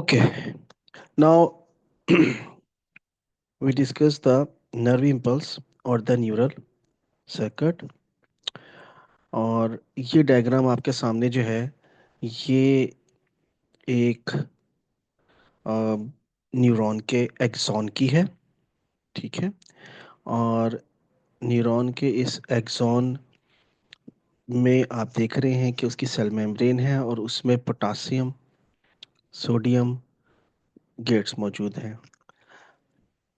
Okay, now we discuss the nerve impulse or the neural circuit। और ये diagram आपके सामने जो है ये एक न्यूरॉन के एक्सॉन की है। ठीक है। और न्यूरॉन के इस एक्सॉन में आप देख रहे हैं कि उसकी सेल मेम्ब्रेन है और उसमें पोटासियम सोडियम गेट्स मौजूद हैं।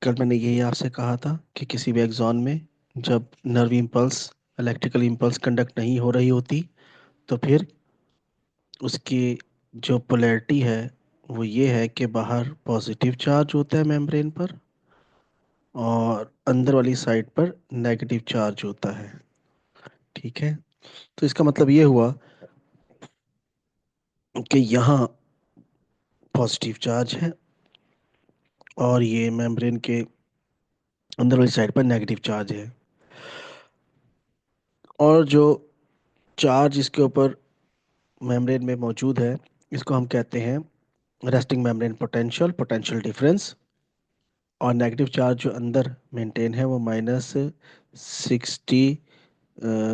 कल मैंने यही आपसे कहा था कि किसी भी एक्सॉन में जब nerve impulse electrical impulse conduct नहीं हो रही होती तो फिर उसकी जो पोलैरिटी है वो ये है कि बाहर पॉजिटिव चार्ज होता है मेम्ब्रेन पर और अंदर वाली साइड पर नेगेटिव चार्ज होता है। ठीक है। तो इसका मतलब ये हुआ कि यहाँ पॉजिटिव चार्ज है और ये मेम्ब्रेन के अंदर वाली साइड पर नेगेटिव चार्ज है। और जो चार्ज इसके ऊपर मेम्ब्रेन में मौजूद है इसको हम कहते हैं resting membrane potential potential difference. और नेगेटिव चार्ज जो अंदर मेंटेन है वो -60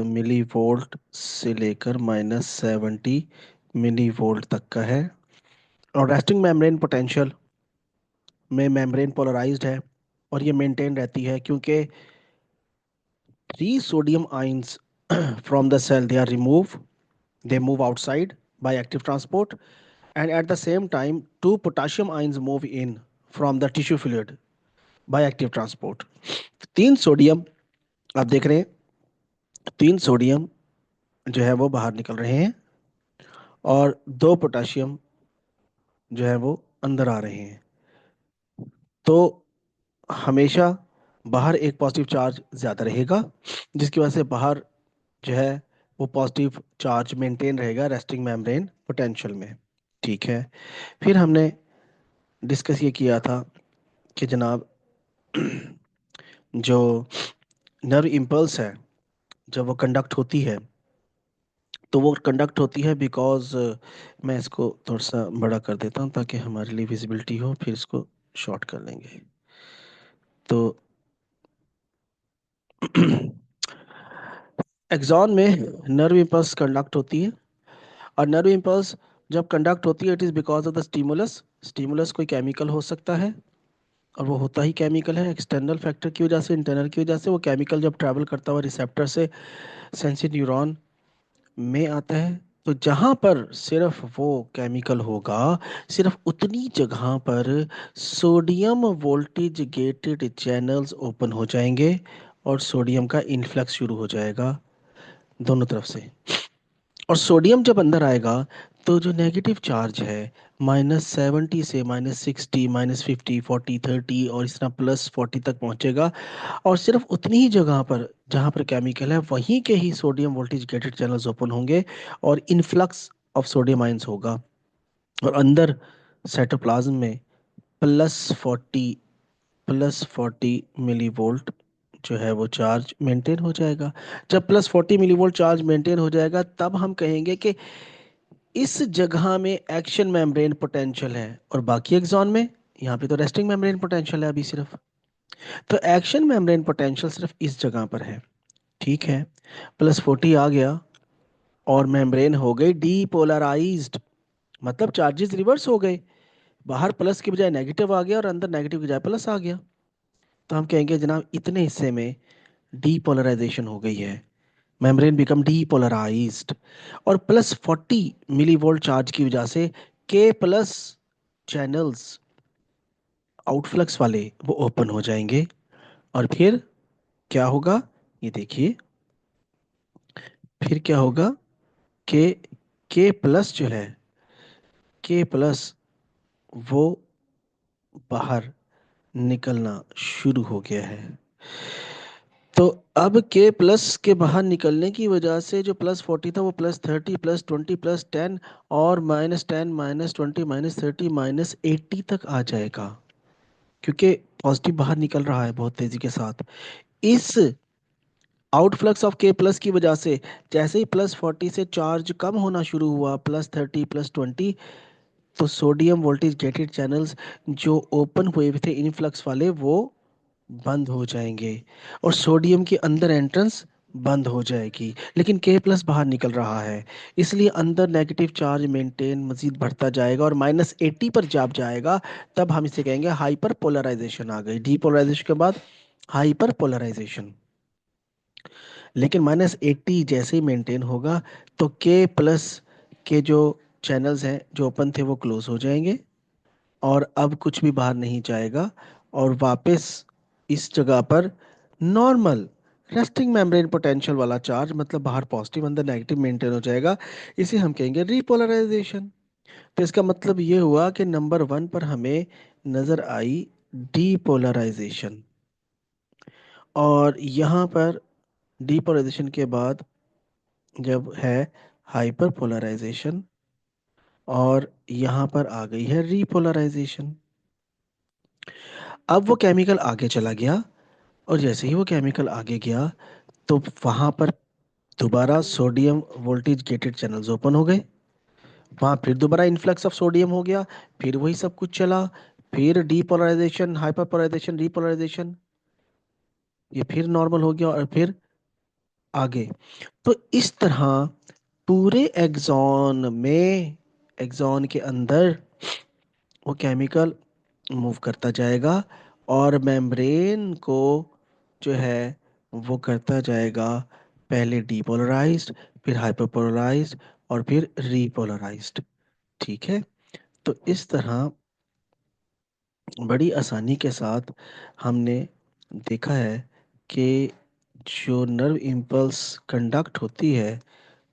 मिली वोल्ट से लेकर -70 मिली वोल्ट तक का है। और रेस्टिंग मेम्ब्रेन पोटेंशियल में मेम्ब्रेन पोलराइज्ड है और ये मेंटेन रहती है क्योंकि 3 sodium ions from the cell they move outside by active transport, and at the same time 2 potassium ions move in from the tissue fluid by active transport। 3 sodium आप देख रहे हैं, 3 सोडियम जो है वो बाहर निकल रहे हैं और 2 पोटाशियम जो है वो अंदर आ रहे हैं। तो हमेशा बाहर एक पॉजिटिव चार्ज ज़्यादा रहेगा जिसकी वजह से बाहर जो है वो पॉजिटिव चार्ज मेंटेन रहेगा रेस्टिंग मेम्ब्रेन पोटेंशियल में। ठीक है। फिर हमने डिस्कस ये किया था कि जनाब जो नर्व इम्पल्स है जब वो कंडक्ट होती है तो वो कंडक्ट होती है बिकॉज मैं इसको थोड़ा सा बड़ा कर देता हूँ ताकि हमारे लिए विजिबिलिटी हो, फिर इसको शॉर्ट कर लेंगे। तो एक्सॉन में नर्व इम्पल्स कंडक्ट होती है और नर्व इम्पल्स जब कंडक्ट होती है it is because of the stimulus. Stimulus कोई केमिकल हो सकता है और वो होता ही केमिकल है, एक्सटर्नल फैक्टर की वजह से इंटरनल की वजह से। वो केमिकल जब ट्रैवल करता हुआ रिसेप्टर से सेंसिटिव न्यूरॉन में आता है तो जहाँ पर सिर्फ वो केमिकल होगा सिर्फ उतनी जगह पर sodium voltage gated channels open हो जाएंगे और सोडियम का इन्फ्लक्स शुरू हो जाएगा दोनों तरफ से। और सोडियम जब अंदर आएगा तो जो नेगेटिव चार्ज है -70 से -60 -50 40 30 और इस तरह +40 तक पहुंचेगा और सिर्फ उतनी ही जगह पर जहाँ पर केमिकल है वहीं के ही sodium voltage gated channels open होंगे और इन्फ्लक्स ऑफ सोडियम आइंस होगा। और अंदर साइटोप्लाज्म में +40 मिली वोल्ट जो है वो चार्ज मेंटेन हो जाएगा। जब +40 मिली वोल्ट चार्ज मेंटेन हो जाएगा तब हम कहेंगे कि इस जगह में एक्शन मेम्ब्रेन पोटेंशियल है और बाकी एक्सॉन में यहाँ पे तो रेस्टिंग मेम्ब्रेन पोटेंशियल है अभी सिर्फ। तो एक्शन मेम्ब्रेन पोटेंशियल सिर्फ इस जगह पर है। ठीक है। +40 आ गया और मेम्ब्रेन हो गई डीपोलराइज्ड, मतलब चार्जेस रिवर्स हो गए। बाहर प्लस की बजाय नेगेटिव आ गया और अंदर नेगेटिव की बजाय प्लस आ गया। तो हम कहेंगे जनाब इतने हिस्से में डीपोलराइजेशन हो गई है, मेम्ब्रेन बिकम डीपोलराइज्ड। और +40 मिली वोल्ट चार्ज की वजह से के प्लस चैनल्स आउटफ्लक्स वाले वो ओपन हो जाएंगे। और फिर क्या होगा ये देखिए, फिर क्या होगा कि के प्लस जो है के प्लस वो बाहर निकलना शुरू हो गया है। तो अब के प्लस के बाहर निकलने की वजह से जो +40 था वो +30 +20 +10 और -10 -20 -30 -80 तक आ जाएगा क्योंकि पॉजिटिव बाहर निकल रहा है बहुत तेजी के साथ। इस आउटफ्लक्स ऑफ के प्लस की वजह से जैसे ही +40 से चार्ज कम होना शुरू हुआ +30 +20 तो सोडियम वोल्टेज गेटेड चैनल्स जो ओपन हुए थे इनफ्लक्स वाले, वो बंद हो जाएंगे और सोडियम के अंदर एंट्रेंस बंद हो जाएगी, लेकिन के प्लस बाहर निकल रहा है, इसलिए अंदर नेगेटिव चार्ज मेंटेन मजीद बढ़ता जाएगा और -80 पर जब जाएगा तब हम इसे कहेंगे हाइपर पोलराइजेशन आ गई। डीपोलराइजेशन के बाद हाइपर पोलराइजेशन। लेकिन -80 जैसे ही मेंटेन होगा तो के प्लस के जो चैनल्स हैं जो ओपन थे वो क्लोज हो जाएंगे और अब कुछ भी बाहर नहीं जाएगा और वापस इस जगह पर नॉर्मल रेस्टिंग मेम्ब्रेन पोटेंशियल वाला चार्ज, मतलब बाहर पॉजिटिव अंदर नेगेटिव मेंटेन हो जाएगा। इसे हम कहेंगे रिपोलराइजेशन। तो इसका मतलब ये हुआ कि नंबर 1 पर हमें नजर आई डीपोलराइजेशन, और यहाँ पर डीपोलराइजेशन के बाद जब है हाइपर पोलराइजेशन, और यहाँ पर आ गई है रीपोलराइजेशन। अब वो केमिकल आगे चला गया और जैसे ही वो केमिकल आगे गया तो वहां पर दोबारा sodium voltage gated channels open हो गए, वहां फिर दोबारा इन्फ्लक्स ऑफ सोडियम हो गया, फिर वही सब कुछ चला, फिर डीपोलराइजेशन, हाइपरपोलराइजेशन, रीपोलराइजेशन, ये फिर नॉर्मल हो गया और फिर आगे। तो इस तरह पूरे एक्सॉन में, एक्सॉन के अंदर वो केमिकल मूव करता जाएगा और मेम्ब्रेन को जो है वो करता जाएगा, पहले डीपोलराइज्ड, फिर हाइपरपोलराइज्ड और फिर रीपोलराइज्ड। ठीक है। तो इस तरह बड़ी आसानी के साथ हमने देखा है कि जो नर्व इम्पल्स कंडक्ट होती है,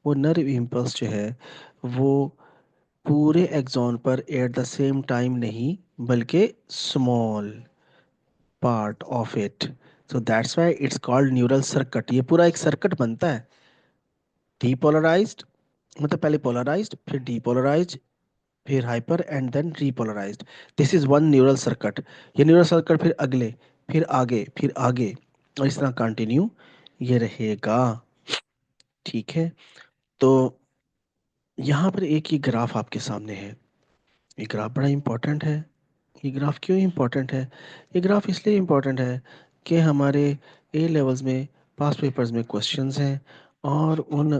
वो नर्व इम्पल्स जो है वो पूरे एक्सॉन पर एट द सेम टाइम नहीं, बल्कि small part of it, so that's why it's called neural circuit. ये पूरा एक सर्किट बनता है। डीपोलराइज्ड मतलब पहले पोलराइज्ड, फिर डीपोलराइज्ड, फिर hyper and then repolarised. This is one neural circuit. ये न्यूरल सर्किट फिर अगले, फिर आगे, फिर आगे, और इस तरह कंटिन्यू ये रहेगा। ठीक है। तो यहाँ पर एक ही ग्राफ आपके सामने है। ये ग्राफ बड़ा इंपॉर्टेंट है। ये ग्राफ क्यों इम्पोर्टेंट है? ये ग्राफ इसलिए इम्पोर्टेंट है कि हमारे ए लेवल्स में पास पेपर्स में क्वेश्चंस हैं, और उन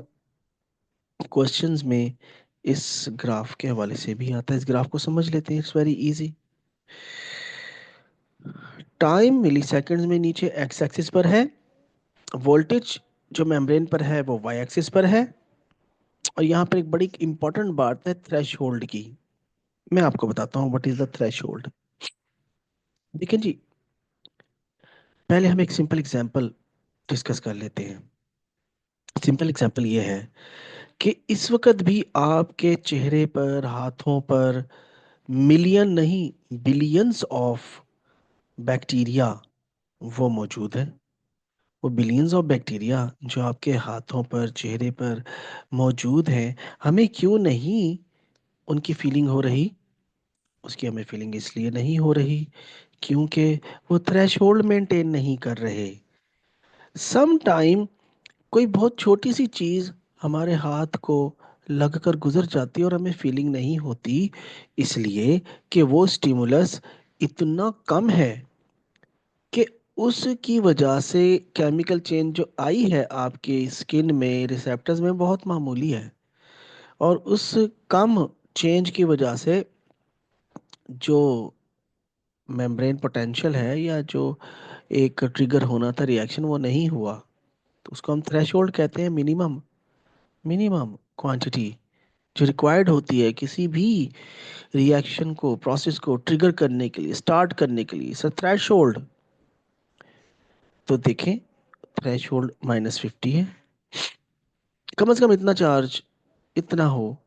क्वेश्चंस में इस ग्राफ के हवाले से भी आता है। इस ग्राफ को समझ लेते हैं, it's very easy. Time milliseconds में नीचे एक्स एक्सिस पर है, वोल्टेज जो मेम्ब्रेन पर है वो वाई एक्सिस पर है, और यहाँ पर एक बड़ी इंपॉर्टेंट बात है थ्रेशोल्ड की। मैं आपको बताता हूँ व्हाट इज द थ्रेशोल्ड। देखिए जी, पहले हम एक सिंपल एग्जांपल डिस्कस कर लेते हैं। सिंपल एग्जांपल ये है कि इस वक्त भी आपके चेहरे पर, हाथों पर मिलियन नहीं बिलियंस ऑफ बैक्टीरिया वो मौजूद है। वो बिलियंस ऑफ बैक्टीरिया जो आपके हाथों पर, चेहरे पर मौजूद हैं, हमें क्यों नहीं उनकी फीलिंग हो रही? उसकी हमें फीलिंग इसलिए नहीं हो रही क्योंकि वो थ्रेशोल्ड मेंटेन नहीं कर रहे। सम टाइम कोई बहुत छोटी सी चीज हमारे हाथ को लगकर गुजर जाती है और हमें फीलिंग नहीं होती, इसलिए कि वो स्टिमुलस इतना कम है कि उसकी वजह से केमिकल चेंज जो आई है आपके स्किन में, रिसेप्टर्स में, बहुत मामूली है। और उस कम चेंज की वजह से जो मेम्ब्रेन पोटेंशियल है या जो एक ट्रिगर होना था रिएक्शन, वो नहीं हुआ। तो उसको हम थ्रेशोल्ड कहते हैं। मिनिमम मिनिमम क्वांटिटी जो रिक्वायर्ड होती है किसी भी रिएक्शन को, प्रोसेस को ट्रिगर करने के लिए, स्टार्ट करने के लिए, सर थ्रेशोल्ड। तो देखें, थ्रेशोल्ड -50 है। कम से कम इतना चार्ज इतना हो,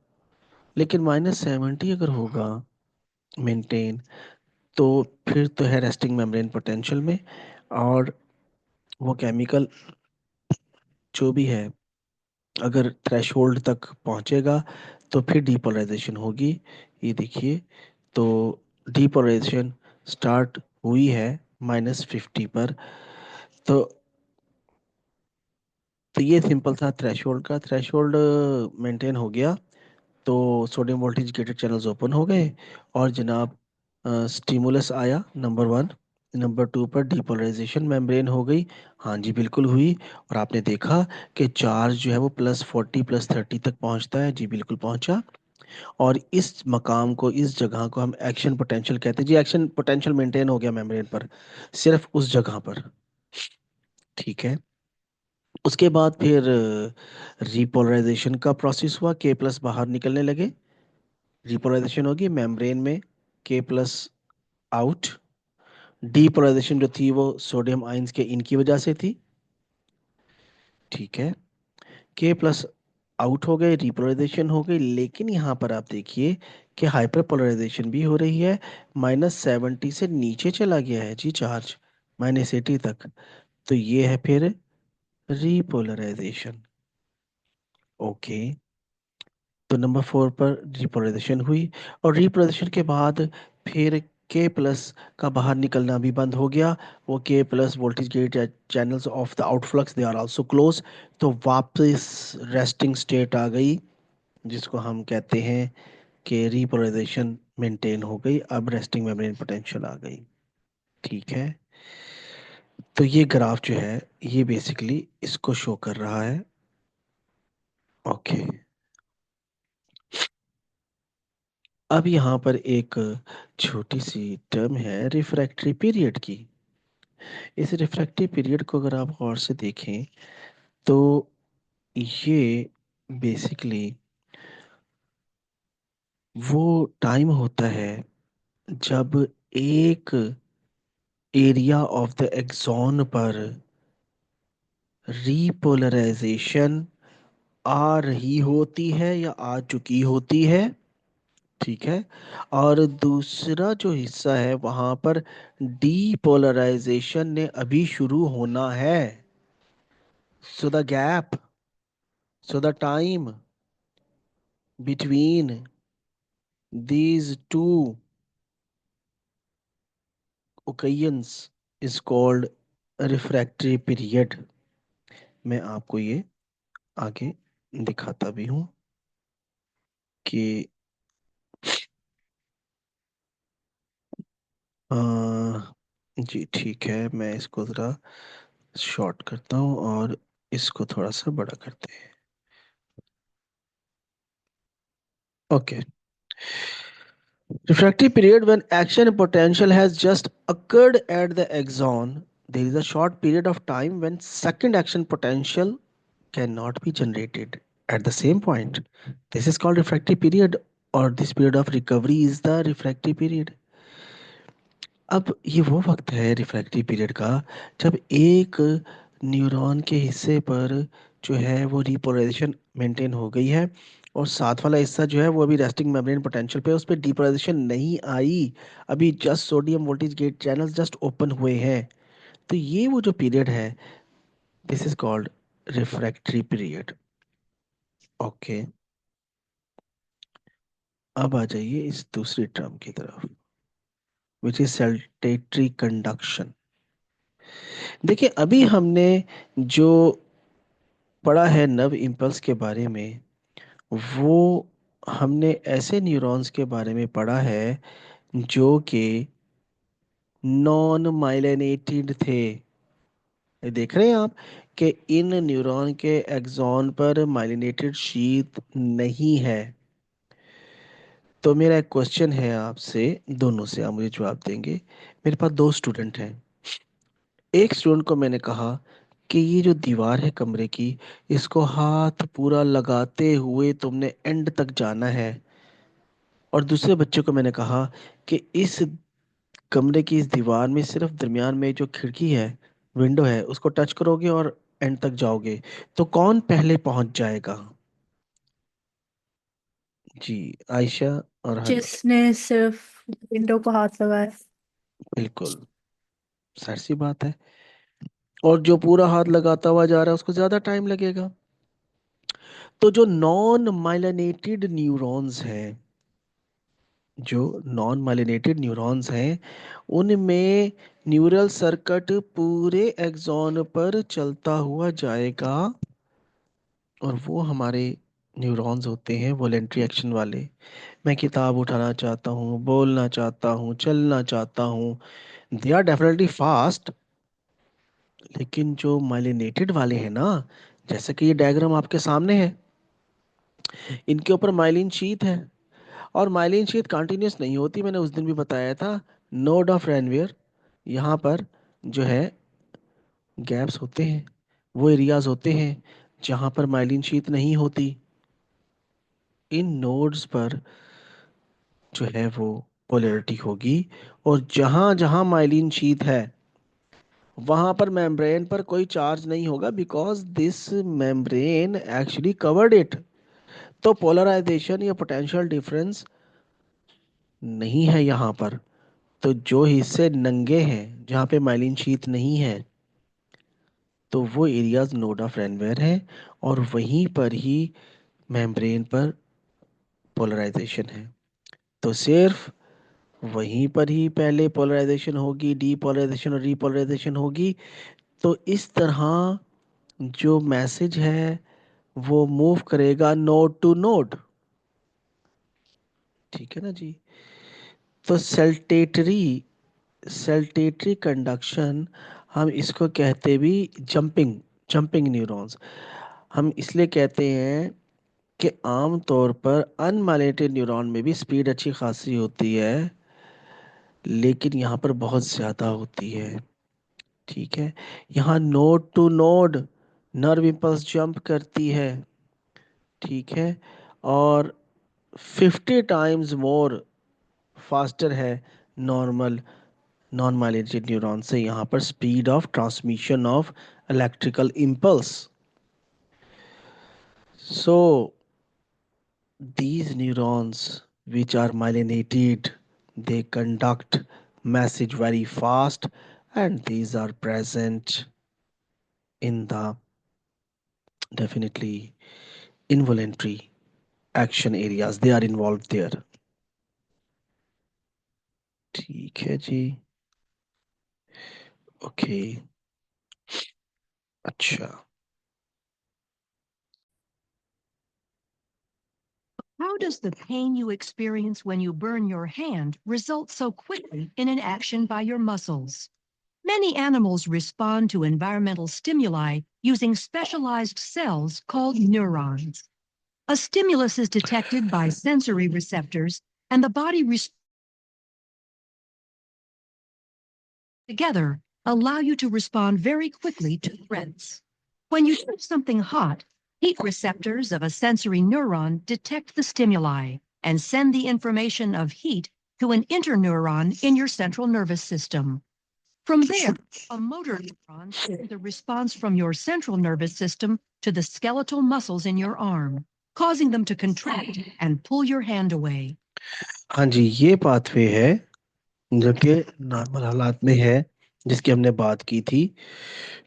लेकिन -70 अगर होगा मेंटेन, तो फिर तो है रेस्टिंग मेम्ब्रेन पोटेंशियल में, और वो केमिकल जो भी है अगर थ्रेशोल्ड तक पहुंचेगा तो फिर डीपोलराइजेशन होगी। ये देखिए, तो डीपोलराइजेशन स्टार्ट हुई है -50 पर। तो ये सिंपल था थ्रेशोल्ड का। थ्रेशोल्ड मेंटेन हो गया तो sodium voltage gated channels open हो गए और जनाब स्टिमुलस आया नंबर वन। नंबर टू पर डीपोलराइजेशन मेम्ब्रेन हो गई। हाँ जी बिल्कुल हुई। और आपने देखा कि चार्ज जो है वो +40 +30 तक पहुंचता है। जी बिल्कुल पहुंचा। और इस मकाम को, इस जगह को हम एक्शन पोटेंशियल कहते हैं। जी एक्शन पोटेंशियल मेंटेन हो गया मेम्ब्रेन पर, सिर्फ उस जगह पर। ठीक है। उसके बाद फिर रिपोलराइजेशन का प्रोसेस हुआ, K+ बाहर निकलने लगे। रिपोलराइजेशन होगी मेम्ब्रेन में, K+ आउट। डीपोलराइजेशन जो थी वो सोडियम आयंस के इनकी वजह से थी। ठीक है। K+ आउट हो गए, रिपोलराइजेशन हो गई। लेकिन यहाँ पर आप देखिए कि हाइपरपोलराइजेशन भी हो रही है। -70 से नीचे चला गया है जी चार्ज, -80 तक। तो ये है फिर रिपोलराइजेशन। ओके। तो नंबर 4 पर रिपोलराइजेशन हुई। और रिपोलराइजेशन के बाद फिर K+ का बाहर निकलना भी बंद हो गया। वो K+ voltage gate channels of the outflux they are also close. तो वापस रेस्टिंग स्टेट आ गई, जिसको हम कहते हैं कि रिपोलराइजेशन मेंटेन हो गई। अब रेस्टिंग मेम्ब्रेन पोटेंशियल आ गई। ठीक है। तो ये ग्राफ जो है ये बेसिकली इसको शो कर रहा है। ओके। अब यहाँ पर एक छोटी सी टर्म है रिफ्रैक्टरी पीरियड की। इस रिफ्रैक्टरी पीरियड को अगर आप गौर से देखें तो ये बेसिकली वो टाइम होता है जब एक एरिया ऑफ द एक्सॉन पर रीपोलराइजेशन आ रही होती है या आ चुकी होती है। ठीक है। और दूसरा जो हिस्सा है वहां पर डीपोलराइजेशन ने अभी शुरू होना है। So the gap, so the time between these two occasions is called refractory period। मैं आपको ये आगे दिखाता भी हूँ कि अ, जी ठीक है, मैं इसको ज़रा शॉर्ट करता हूँ और इसको थोड़ा सा बड़ा करते हैं। Okay. Refractory period when action potential has just occurred at the axon. There is a short period of time when second action potential cannot be generated at the same point. This is called refractory period, or this period of recovery is the refractory period. अब ये वो वक्त है refractive period का जब एक neuron के हिस्से पर जो है वो रिपोलराइजेशन मेंटेन हो गई है और साथ वाला हिस्सा जो है वो अभी रेस्टिंग मेम्ब्रेन पोटेंशियल पे, उस पर डिपोलराइजेशन नहीं आई। अभी just sodium voltage gate channels just open हुए हैं। तो ये वो जो पीरियड है, this is called refractory period. Okay. अब आ जाइए इस दूसरी टर्म की तरफ, विच इज सैल्टेटरी कंडक्शन। देखिए अभी हमने जो पढ़ा है नर्व इम्पल्स के बारे में, वो हमने ऐसे न्यूरॉन्स के बारे में पढ़ा है जो कि नॉन माइलिनेटेड थे। ये देख रहे हैं आप कि इन न्यूरॉन के एक्सॉन पर माइलिनेटेड शीथ नहीं है। तो मेरा एक क्वेश्चन है आपसे, दोनों से आप मुझे जवाब देंगे। मेरे पास दो स्टूडेंट हैं। एक स्टूडेंट को मैंने कहा कि ये जो दीवार है कमरे की, इसको हाथ पूरा लगाते हुए तुमने एंड तक जाना है। और दूसरे बच्चे को मैंने कहा कि इस कमरे की इस दीवार में सिर्फ दरमियान में जो खिड़की है, विंडो है, उसको टच करोगे और एंड तक जाओगे। तो कौन पहले पहुंच जाएगा? जी, आयशा और हनी। जिसने सिर्फ विंडो को हाथ लगाया। बिल्कुल, जाहिर सी बात है। और जो पूरा हाथ लगाता हुआ जा रहा है उसको ज्यादा टाइम लगेगा। तो जो नॉन माइलिनेटेड न्यूरॉन्स हैं, जो नॉन माइलिनेटेड न्यूरॉन्स हैं, उनमें न्यूरल सर्किट पूरे एक्सॉन पर चलता हुआ जाएगा और वो हमारे न्यूरॉन्स होते हैं वॉलेंट्री एक्शन वाले। मैं किताब उठाना चाहता हूँ, बोलना चाहता हूँ, चलना चाहता हूँ, दे आर डेफिनेटली फास्ट। लेकिन जो माइलिनेटेड वाले हैं ना, जैसे कि ये डायग्राम आपके सामने है, इनके ऊपर माइलिन शीथ है। और माइलिन शीथ कंटिन्यूस नहीं होती, मैंने उस दिन भी बताया था। नोड ऑफ रेनवियर, यहाँ पर जो है गैप्स होते हैं, वो एरियाज होते हैं जहाँ पर माइलिन शीथ नहीं होती। इन नोड्स पर जो है वो पोलैरिटी होगी। और जहाँ जहाँ माइलिन शीथ है वहाँ पर मेम्ब्रेन पर कोई चार्ज नहीं होगा, because this membrane actually covered it. तो पोलराइजेशन या पोटेंशियल डिफरेंस नहीं है यहाँ पर। तो जो हिस्से नंगे हैं जहाँ पे माइलिन शीथ नहीं है, तो वो एरियाज नोड ऑफ रेनवेयर है। और वहीं पर ही मेम्ब्रेन पर पोलराइजेशन है। तो सिर्फ वहीं पर ही पहले पोलराइजेशन होगी, डीपोलराइजेशन और रीपोलराइजेशन होगी। तो इस तरह जो मैसेज है वो मूव करेगा नोड टू नोड। ठीक है ना जी। तो सेल्टेटरी कंडक्शन, हम इसको कहते भी जंपिंग जंपिंग न्यूरॉन्स। हम इसलिए कहते हैं कि आम तौर पर अनमाइलिनेटेड न्यूरॉन में भी स्पीड अच्छी खासी होती है, लेकिन यहाँ पर बहुत ज़्यादा होती है। ठीक है। यहाँ node to node nerve impulse jump करती है। ठीक है। और 50 टाइम्स मोर फास्टर है नॉर्मल नॉन माइलिनेटेड न्यूरॉन से, यहाँ पर speed of transmission of electrical impulse. So these neurons which are myelinated, they conduct message very fast, and these are present in the definitely involuntary action areas, they are involved there। ठीक है जी। Okay. अच्छा। How does the pain you experience when you burn your hand result so quickly in an action by your muscles? Many animals respond to environmental stimuli using specialized cells called neurons. A stimulus is detected by sensory receptors, and the body together allow you to respond very quickly to threats. When you touch something hot, heat receptors of a sensory neuron detect the stimuli and send the information of heat to an interneuron in your central nervous system. From there, a motor neuron sends a response from your central nervous system to the skeletal muscles in your arm, causing them to contract and pull your hand away. हाँ जी, ये pathway है जो कि normal हालात में है, जिसकी हमने बात की थी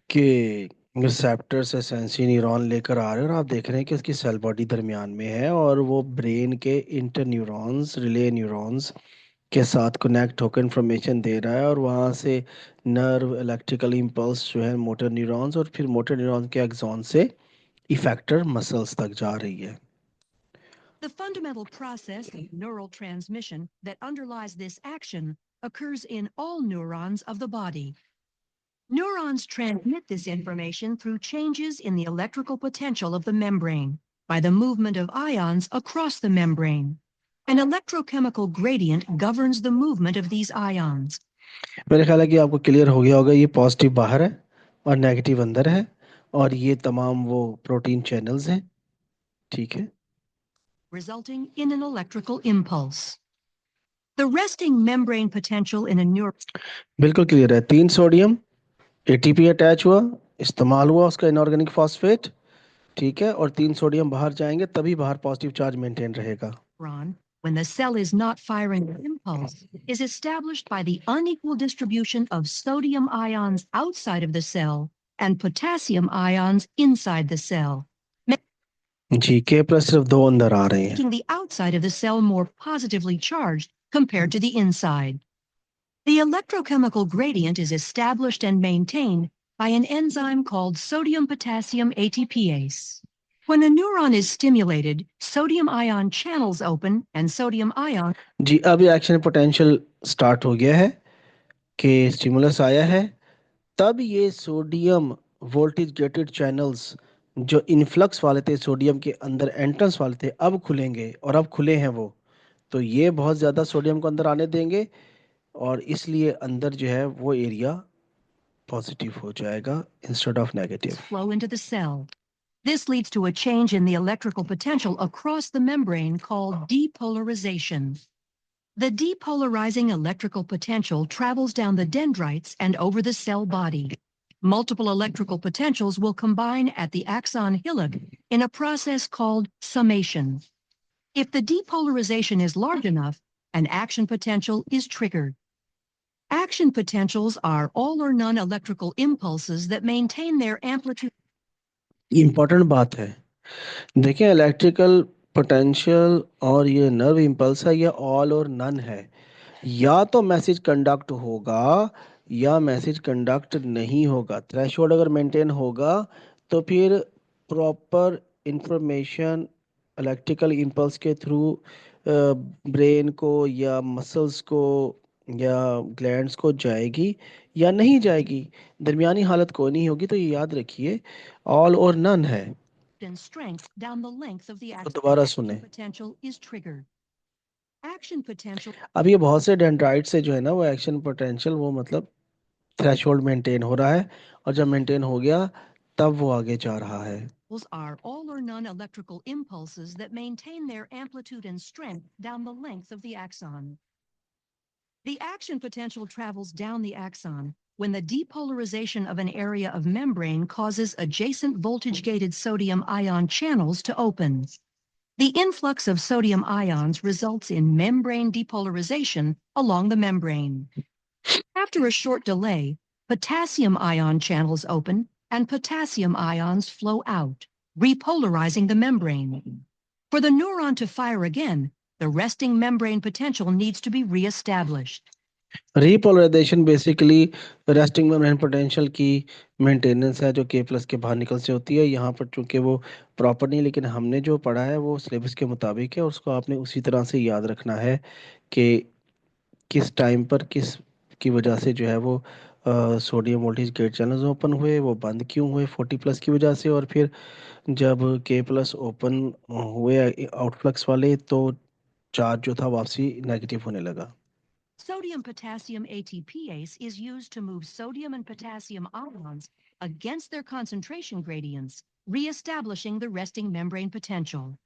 कि रिसेप्टर से सेंसरी न्यूरॉन लेकर आ रहे हैं और आप देख रहे हैं कि उसकी सेल बॉडी दरमियान में है, और वो ब्रेन के इंटर न्यूरॉन्स, रिले न्यूरॉन्स के साथ कनेक्ट होकर इंफॉर्मेशन दे रहा है। और वहाँ से नर्व इलेक्ट्रिकल इम्पल्स जो है मोटर न्यूरॉन्स, और फिर मोटर न्यूरॉन के एक्सॉन से इफेक्टर मसल्स तक जा रही है। The fundamental process of neural transmission that underlies this action occurs in all neurons of the body. Neurons transmit this information through changes in the electrical potential of the membrane by the movement of ions across the membrane. An electrochemical gradient governs the movement of these ions. मेरे ख्याल है कि आपको clear हो गया होगा, ये positive बाहर है और नेगेटिव अंदर है, और ये तमाम वो प्रोटीन चैनल्स हैं। ठीक है। Resulting in an electrical impulse. The resting membrane potential in a neuron. बिल्कुल क्लियर है। 3 सोडियम, एटीपी अटैच हुआ, इस्तेमाल हुआ उसका इनऑर्गेनिक फॉस्फेट। ठीक है। और 3 सोडियम बाहर जाएंगे तभी बाहर पॉजिटिव चार्ज मेंटेन रहेगा। When the cell is not firing an impulse, is established by the unequal distribution of sodium ions outside of the cell and potassium ions inside the cell, जी, के plus सिर्फ 2 अंदर आ रहे हैं। making the outside of the cell more positively charged compared to the inside. The electrochemical gradient is established and maintained by an enzyme called sodium potassium ATPase. When a neuron is stimulated, sodium ion channels open and sodium ion जी, अब ये action potential start हो गया है कि stimulus आया है, तब ये सोडियम वोल्टेज गेटेड चैनल्स जो इन्फ्लक्स वाले थे, सोडियम के अंदर एंट्रेंस वाले थे, अब खुलेंगे, और अब खुले हैं वो। तो ये बहुत ज़्यादा सोडियम को अंदर आने देंगे, और इसलिए अंदर जो है वो एरिया पॉजिटिव हो जाएगा instead of negative. flow into the cell. This leads to a change in the electrical potential across the membrane called depolarization. The depolarizing electrical potential travels down the dendrites and over the cell body. Multiple electrical potentials will combine at the axon hillock in a process called summation. If the depolarization is large enough, an action potential is triggered. Action potentials are all or none electrical impulses that maintain their amplitude. Important बात है, देखिए electrical potential और ये nerve impulse है, ये all और none है। या तो मैसेज कंडक्ट होगा या मैसेज कंडक्ट नहीं होगा। थ्रेशोल्ड अगर मेंटेन होगा तो फिर प्रॉपर इंफॉर्मेशन इलेक्ट्रिकल इम्पल्स के थ्रू ब्रेन को या मसल्स को या ग्लैंड्स को जाएगी या नहीं जाएगी, दरमियानी हालत कोई नहीं होगी। तो ये याद रखिए, ऑल और नन है। And strength down the length of the तो axon. दोबारा Action सुने, potential is triggered. Action potential अब ये बहुत से डेंड्राइट से जो है ना वो एक्शन पोटेंशियल वो मतलब थ्रेशोल्ड मेंटेन हो रहा है, और जब मेंटेन हो गया तब वो आगे जा रहा है। are all or none electrical impulses that maintain their amplitude and strength down the length of the axon. The action potential travels down the axon when the depolarization of an area of membrane causes adjacent voltage-gated sodium ion channels to open. The influx of sodium ions results in membrane depolarization along the membrane. After a short delay, potassium ion channels open and potassium ions flow out, repolarizing the membrane. For the neuron to fire again, the resting membrane potential needs to be reestablished. Repolarisation basically resting membrane potential की maintenance है, जो के plus के बाहर निकल से होती है। यहाँ पर चूंकि वो प्रॉपर नहीं, लेकिन हमने जो पढ़ा है वो सिलेबस के मुताबिक है, उसको आपने उसी तरह से याद रखना है कि किस टाइम पर किस की वजह से जो है वो sodium voltage gate channels open हुए, वो बंद क्यों हुए 40+ की वजह से, और फिर जब के प्लस ओपन हुए आउटफ्लक्स वाले, तो चार्ज जो था वापसी नेगेटिव होने लगा। Sodium potassium ATPase is used to move sodium and potassium ions against their concentration gradients, reestablishing the resting membrane potential.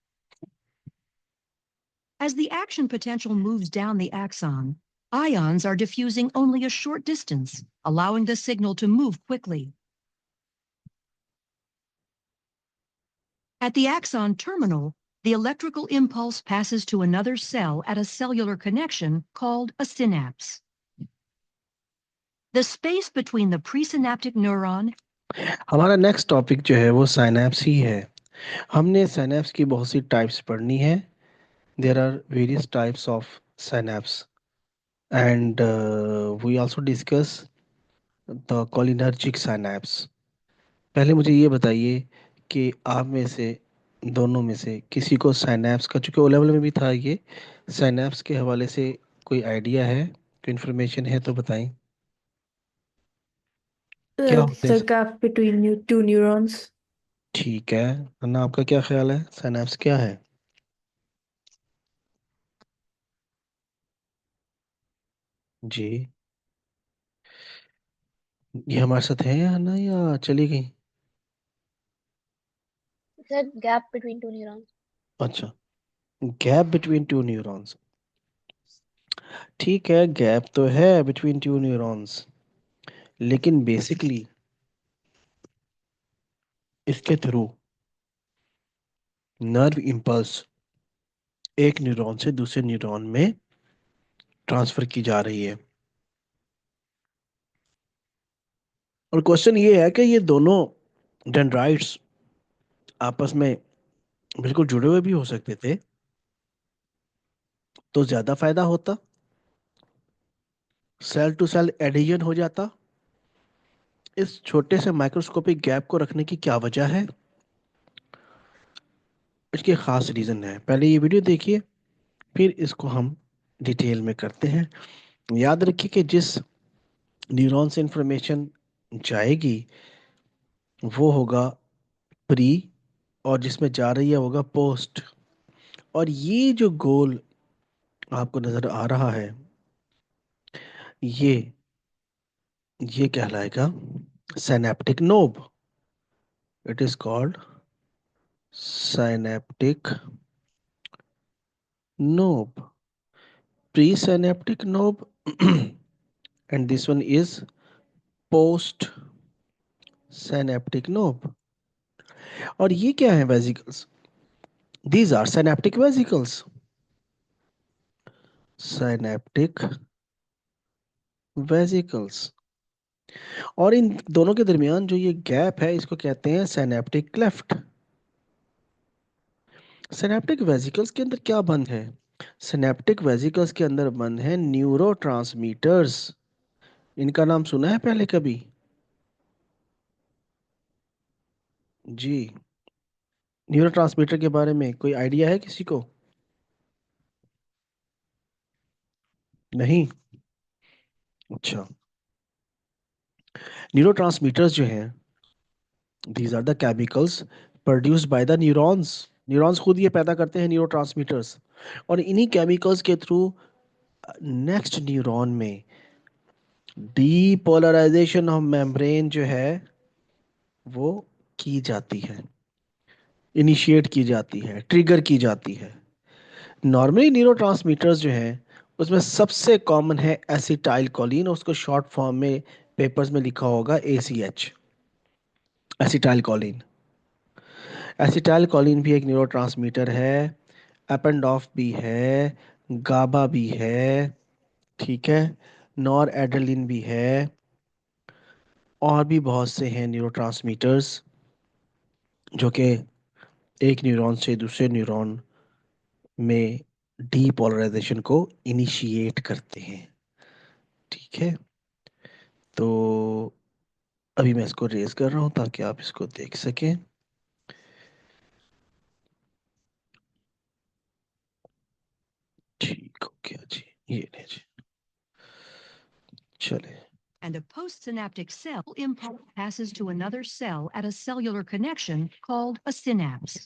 As the action potential moves down the axon, ions are diffusing only a short distance, allowing the signal to move quickly. At the axon terminal, the electrical impulse passes to another cell at a cellular connection called a synapse. The space between the presynaptic neuron हमारा next topic जो है वो synapse ही है। हमने synapse की बहुत सी types पढ़नी है। There are various types of synapse, and we also discuss the cholinergic synapse. पहले मुझे ये बताइए कि आप में से, दोनों में से किसी को साइनैप्स का, चूंकि ओ लेवल में भी था ये, साइनैप्स के हवाले से कोई आइडिया है, कोई इन्फॉर्मेशन है तो बताएं। क्या होते The हैं? gap between two neurons. ठीक है, अन्ना आपका क्या ख्याल है, साइनैप्स क्या है? जी, ये हमारे साथ है या ना, या चली गई? Said gap between two neurons. अच्छा, गैप बिटवीन टू न्यूरॉन्स। ठीक है, गैप तो है बिटवीन टू न्यूरॉन्स, लेकिन बेसिकली इसके थ्रू नर्व इम्पल्स एक न्यूरॉन से दूसरे न्यूरॉन में ट्रांसफर की जा रही है। और क्वेश्चन ये है कि ये दोनों डेंड्राइट्स आपस में बिल्कुल जुड़े हुए भी हो सकते थे, तो ज्यादा फायदा होता, सेल टू सेल एडिशन हो जाता। इस छोटे से माइक्रोस्कोपिक गैप को रखने की क्या वजह है? इसके खास रीज़न है। पहले ये वीडियो देखिए, फिर इसको हम डिटेल में करते हैं। याद रखिए कि जिस न्यूरॉन से इंफॉर्मेशन जाएगी वो होगा प्री, और जिसमें जा रही है होगा पोस्ट। और ये जो गोल आपको नजर आ रहा है, ये ये कहलाएगा synaptic knob. It is called synaptic knob, presynaptic knob and this one is postsynaptic knob. और ये क्या है vesicles? These are synaptic vesicles, synaptic vesicles. और इन दोनों के दरमियान जो ये गैप है इसको कहते हैं सिनेप्टिक क्लेफ्ट। सिनेप्टिक वेसिकल्स के अंदर क्या बंद है? सिनेप्टिक वेसिकल्स के अंदर बंद है न्यूरोट्रांसमीटर्स। इनका नाम सुना है पहले कभी? जी, न्यूरोट्रांसमीटर के बारे में कोई आइडिया है किसी को? नहीं? अच्छा, न्यूरोट्रांसमीटर्स जो हैं, these are the chemicals produced by the neurons. Neurons खुद ये पैदा करते हैं न्यूरोट्रांसमीटर्स, और इन्हीं केमिकल्स के थ्रू नेक्स्ट न्यूरॉन में डीपोलराइजेशन ऑफ मेम्ब्रेन जो है वो की जाती है, इनिशिएट की जाती है, ट्रिगर की जाती है। नॉर्मली न्यूरोट्रांसमीटर्स जो हैं उसमें सबसे कॉमन है एसिटाइल कोलिन, उसको शॉर्ट फॉर्म में पेपर्स में लिखा होगा ACH, acetyl choline. Acetyl choline भी एक न्यूरोट्रांसमीटर है, एपेंडॉर्फ भी है, गाबा भी है, ठीक है, नॉर एड्रेनलिन भी है, और भी बहुत से हैं न्यूरोट्रांसमीटर्स जो कि एक न्यूरॉन से दूसरे न्यूरॉन में डीपोलराइजेशन को इनिशिएट करते हैं। ठीक है, तो अभी मैं इसको रेज कर रहा हूँ ताकि आप इसको देख सकें। ठीक हो गया जी, ये ले जी, चले। And a postsynaptic cell impulse passes to another cell at a cellular connection called a synapse.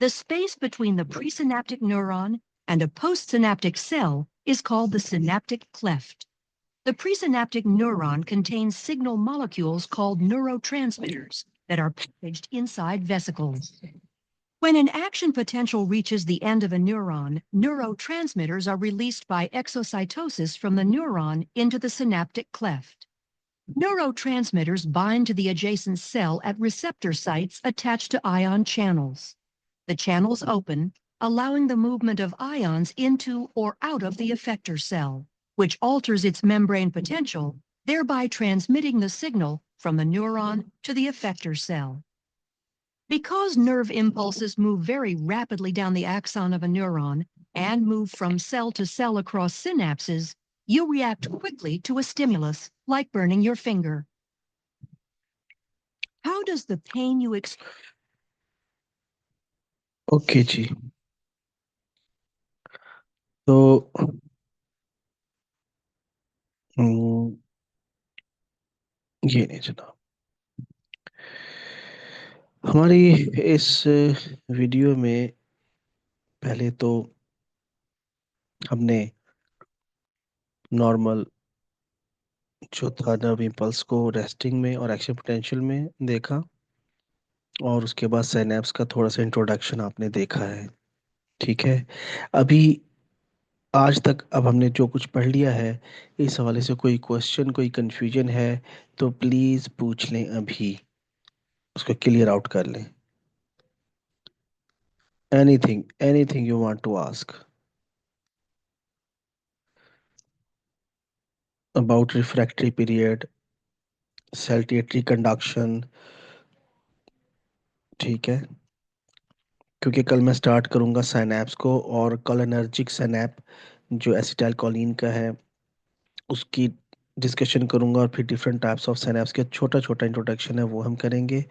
The space between the presynaptic neuron and a postsynaptic cell is called the synaptic cleft. The presynaptic neuron contains signal molecules called neurotransmitters that are packaged inside vesicles. When an action potential reaches the end of a neuron, neurotransmitters are released by exocytosis from the neuron into the synaptic cleft. Neurotransmitters bind to the adjacent cell at receptor sites attached to ion channels. The channels open, allowing the movement of ions into or out of the effector cell, which alters its membrane potential, thereby transmitting the signal from the neuron to the effector cell. Because nerve impulses move very rapidly down the axon of a neuron and move from cell to cell across synapses, you react quickly to a stimulus, like burning your finger. How does the pain you experience? Okay जी, तो hmm, ये नहीं जनाब, हमारी इस video में पहले तो हमने नॉर्मल जो था नर्व इम्पल्स को रेस्टिंग में और एक्शन पोटेंशियल में देखा, और उसके बाद साइनैप्स का थोड़ा सा इंट्रोडक्शन आपने देखा है। ठीक है, अभी आज तक अब हमने जो कुछ पढ़ लिया है, इस हवाले से कोई क्वेश्चन, कोई कंफ्यूजन है तो प्लीज़ पूछ लें, अभी उसको क्लियर आउट कर लें। Anything you want to ask about refractory period, saltatory conduction, ठीक है, क्योंकि कल मैं स्टार्ट करूंगा साइनैप्स को, और कल एनर्जिक साइनैप जो एसिटाइल कोलिन का है उसकी डिस्कशन करूंगा और फिर डिफरेंट टाइप्स ऑफ सिनेप्स के छोटा छोटा इंट्रोडक्शन है वो हम करेंगे।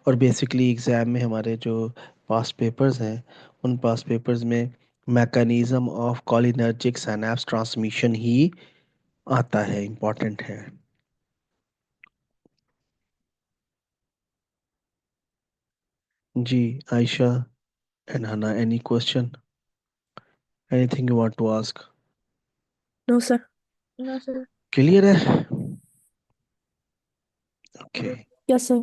और बेसिकली एग्ज़ाम में हमारे जो पास्ट पेपर्स हैं उन पास्ट पेपर्स में mechanism of cholinergic synapse transmission ही आता है, इम्पोर्टेंट है। जी, Ayesha and Hana, any question, anything you want to ask? No, sir. No, sir. Clear है? ओके। Yes, sir.